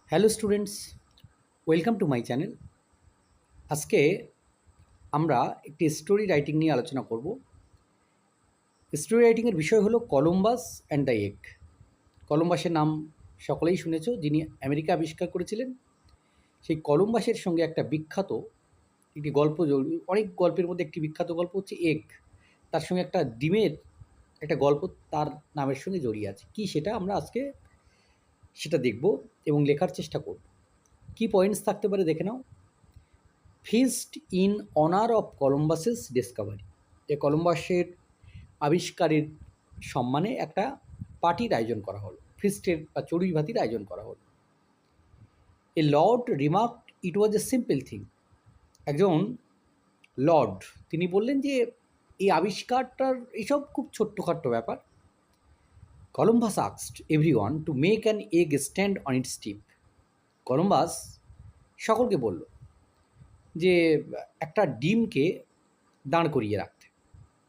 Hello students, welcome to my channel. আজকে আমরা একটি স্টোরি রাইটিং নিয়ে আলোচনা করব। স্টোরি রাইটিংয়ের বিষয় হলো কলম্বাস অ্যান্ড দ্য এগ। কলম্বাসের নাম সকলেই শুনেছ, যিনি আমেরিকা আবিষ্কার করেছিলেন। সেই কলম্বাসের সঙ্গে একটা বিখ্যাত একটি গল্প, অনেক গল্পের মধ্যে একটি বিখ্যাত গল্প হচ্ছে এগ। তার সঙ্গে একটা ডিমের একটা গল্প তার নামের সঙ্গে জড়িয়ে আছে। কি সেটা আমরা আজকে সেটা দেখব এবং লেখার চেষ্টা করব। কী পয়েন্টস থাকতে পারে দেখে নাও। Feast in honour of Columbus's discovery. যে কলম্বাসের আবিষ্কারের সম্মানে একটা পার্টির আয়োজন করা হলো, ফিস্টের বা চড়ুই ভাতির আয়োজন করা হলো। A lord remark it was a simple thing. একজন লর্ড তিনি বললেন যে এই আবিষ্কারটার এইসব খুব ছোট্টখাট্ট ব্যাপার। Columbus asked everyone to make an egg stand on its tip. Columbus সকলকে বলল যে একটা ডিমকে দাঁড় করিয়ে রাখতে।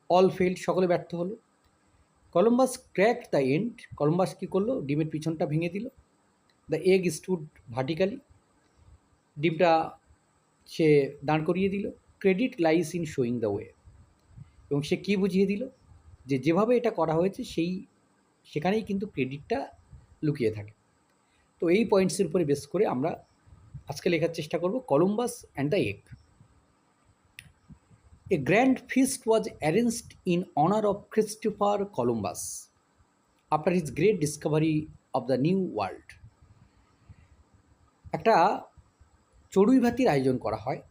অল ফেল্ড, সকলে ব্যর্থ হলো। Columbus crack the end. Columbus কী করলো? ডিমের পিছনটা ভেঙে দিল। The egg stood vertically. ডিমটা সে দাঁড় করিয়ে দিল। Credit lies in showing the way. এবং সে কী বুঝিয়ে দিল? যে যেভাবে এটা করা হয়েছে সেখানেই কিন্তু ক্রেডিটটা লুকিয়ে থাকে। তো এই পয়েন্টসের উপরে বেস করে আমরা আজকে লেখার চেষ্টা করব Columbus and the egg. A grand feast was arranged in honor of Christopher Columbus after his great discovery of the New World. একটা চড়ুই ভাতির আয়োজন করা হয়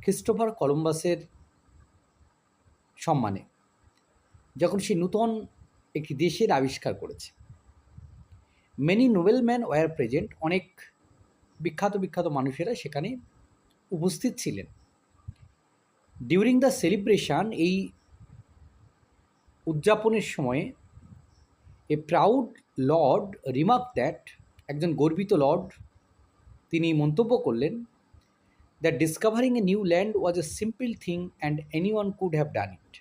ক্রিস্টোফার কলম্বাসের সম্মানে, যখন সে নূতন একটি দেশের আবিষ্কার করেছে। Many noblemen were present. অনেক বিখ্যাত বিখ্যাত মানুষেরা সেখানে উপস্থিত ছিলেন। ডিউরিং দ্য সেলিব্রেশন, এই উদযাপনের সময়ে, a proud lord remark that, একজন গর্বিত লর্ড তিনি মন্তব্য করলেন, that discovering a new land was a simple thing and anyone could have done it.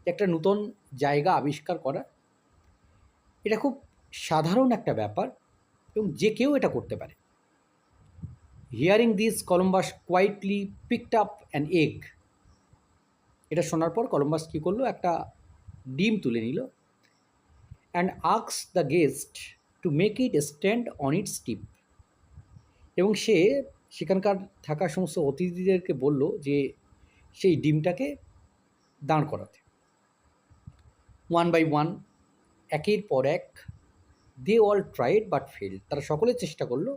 একটা নূতন জায়গা আবিষ্কার করা এটা খুব সাধারণ একটা ব্যাপার এবং যে কেউ এটা করতে পারে। Hearing this, Columbus quietly picked up an egg. এটা শোনার পর কলম্বাস কী করলো? একটা ডিম তুলে নিল। And asks the guest to make it stand on its tip. এবং সে সেখানকার থাকা সমস্ত অতিথিদেরকে বলল যে সেই ডিমটাকে দাঁড় করাতে। ওয়ান বাই ওয়ান, একের পর এক, they all tried but fail. তারা সকলে চেষ্টা করলো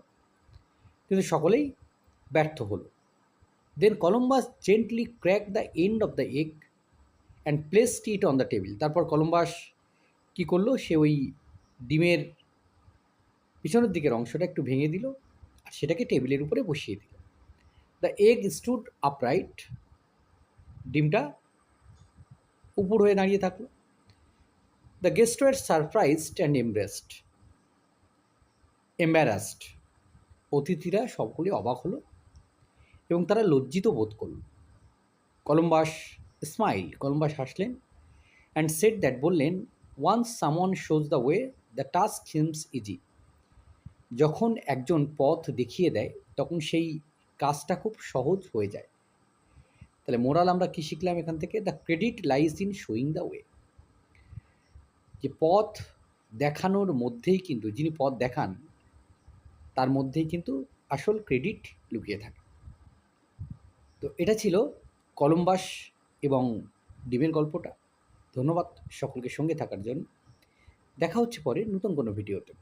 কিন্তু সকলেই ব্যর্থ হলো। Then Columbus gently crack the end of the egg and placed it on the table. তারপর কলম্বাস কী করলো? সে ওই ডিমের পিছনের দিকের অংশটা একটু ভেঙে দিল আর সেটাকে টেবিলের উপরে বসিয়ে দিল। The egg stood upright. ডিমটা উপর হয়ে দাঁড়িয়ে থাকলো। The guest were surprised and embarrassed. অতিথিরা সকলে অবাক হলো এবং তারা লজ্জিত বোধ করল। Columbus smile. কলম্বাস হাসলেন। অ্যান্ড সেড দ্যাট, বললেন, once someone shows the way the task seems easy. যখন একজন পথ দেখিয়ে দেয় তখন সেই কাজটা খুব সহজ হয়ে যায়। তাহলে মোরাল আমরা কী শিখলাম এখান থেকে? The credit lies in showing the way. যে পথ দেখানোর মধ্যেই কিন্তু, যিনি পথ দেখান তার মধ্যেই কিন্তু আসল ক্রেডিট লুকিয়ে থাকে। তো এটা ছিল কলম্বাস এবং ডিমের গল্পটা। ধন্যবাদ সকলকে সঙ্গে থাকার জন্য। দেখা হচ্ছে পরে নতুন কোনো ভিডিওতে।